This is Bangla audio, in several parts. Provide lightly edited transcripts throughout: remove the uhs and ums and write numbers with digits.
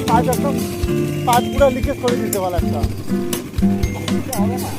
পাইপ একদম পাইপ পুরো লিকেজ করে দিতে পারে একটা হবে না।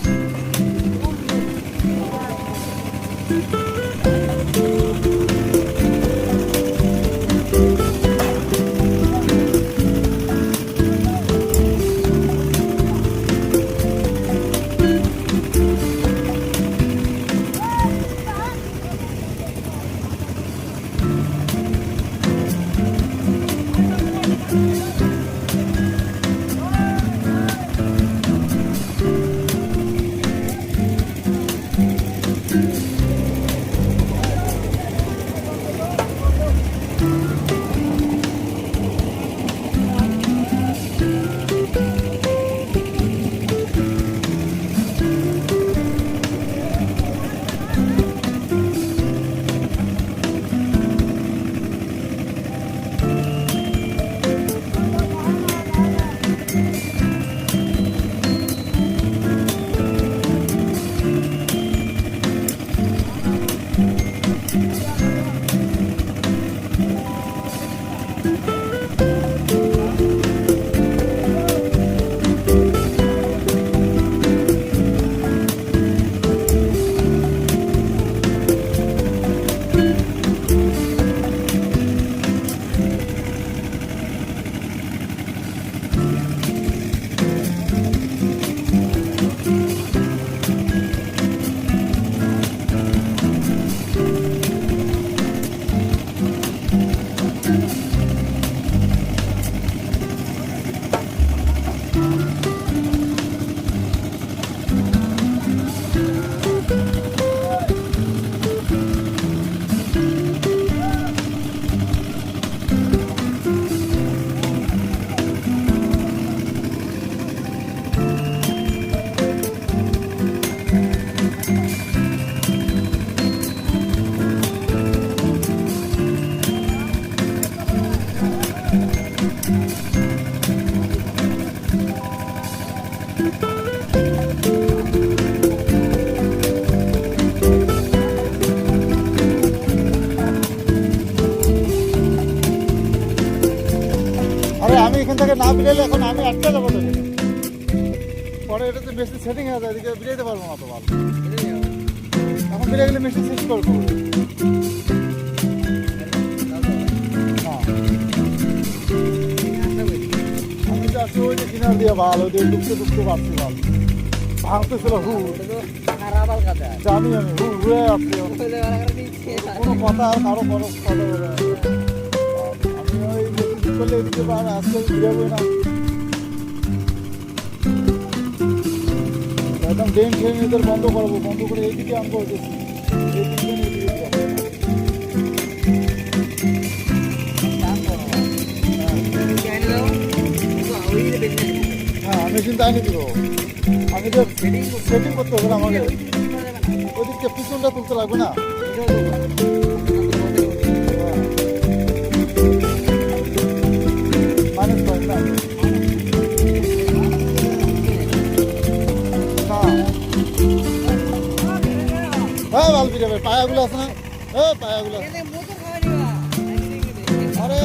আমি এখান থেকে না বেরোলে এখন আমি একটা যাবো তো পরে এটাতে মেশিন সেটিং হয়ে যায় এদিকে বেরোতে পারবো না তো ভালো এখন বেরিয়ে গেলে মেশিন শেষ করবো আমি যাচ্ছি ওই যে কিনার দিয়ে ভালো ওই ডুবতে ডুবতে পারছি ভালো ভাঙতেছিল জানি আমি ঘুরে আসছি কোনো কথা আর কারো বড় কথা বলে আমি ওই মেশিন করলে এদিকে আজকে বেরোবই না একদম ড্রেন ট্রেন এদের বন্ধ করবো বন্ধ করে এইদিকে আনবো হ্যাঁ মেশিন তাই নিয়ে দিব আমি তো সেটিং করতে হবে আমাকে ওদিকে পিছনটা তুলতে লাগবে না মাইনাস পয়েন্ট না হ্যাঁ ভালো যাবে পায়াগুলো আছে না পায়াগুলো আরে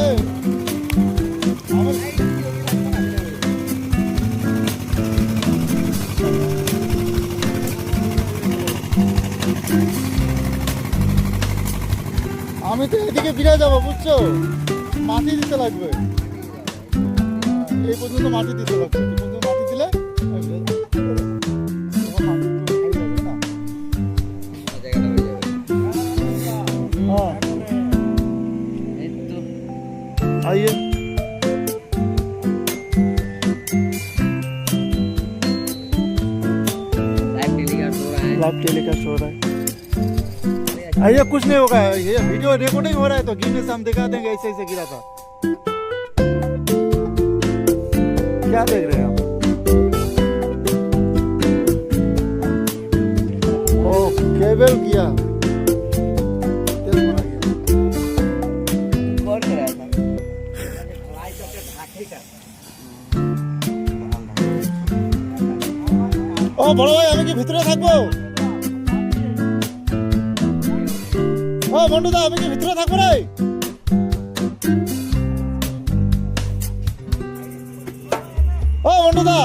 আমি তো এদিকে ফিরে যাবো বুঝছো মাটি দিতে লাগবে এই পর্যন্ত মাটি দিতে লাগবে এই পর্যন্ত মাটি দিলে आइए लाइव टेलीकास्ट हो रहा है आइए कुछ नहीं होगा ये वीडियो रिकॉर्डिंग हो रहा है तो गिरने से हम दिखा देंगे ऐसे ऐसे गिरा था क्या देख रहे हैं आप ओ केबल किया ও বড় ভাই আমি কি ভিতরে থাকবো ও বন্ধুদা আমি কি ভিতরে থাকবো রে মন্টুদা,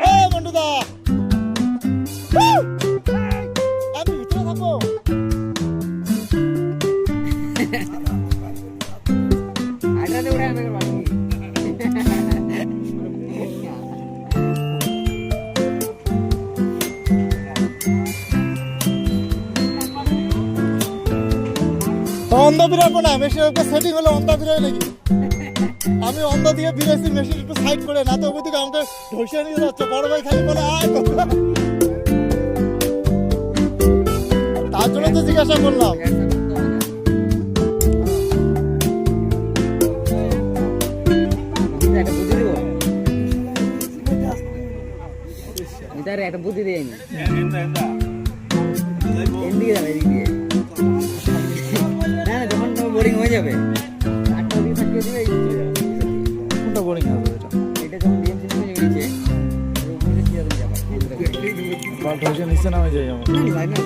এ মন্টুদা, আমি ভিতরে থাকবো। অন্ধ বিরাবো না, মেশিন সেটিং হলে অন্ধ বিরাই নাকি? আমি অন্ধ দিয়ে বিরেছি, মেশিন একটু সাইড করে, না তো ওই দিকে আমাকে ঢসিয়ে নিয়ে যাচ্ছে। বড় ভাই খালি বলে আয়, তার জন্য তো জিজ্ঞাসা করলাম। একটা বুদ্ধি দিয়ে এদিকে যাবে, এদিক দিয়ে না না, যখন বোরিং হয়ে যাবে আটটা দিকে থাকিয়ে দিবে, কোনটা বোরিং হবে এটা? এটা যখন ডিএমসি নিয়ে গেছে বাল ঢসিয়ে নিচ্ছে না, আমি যাই আমার। না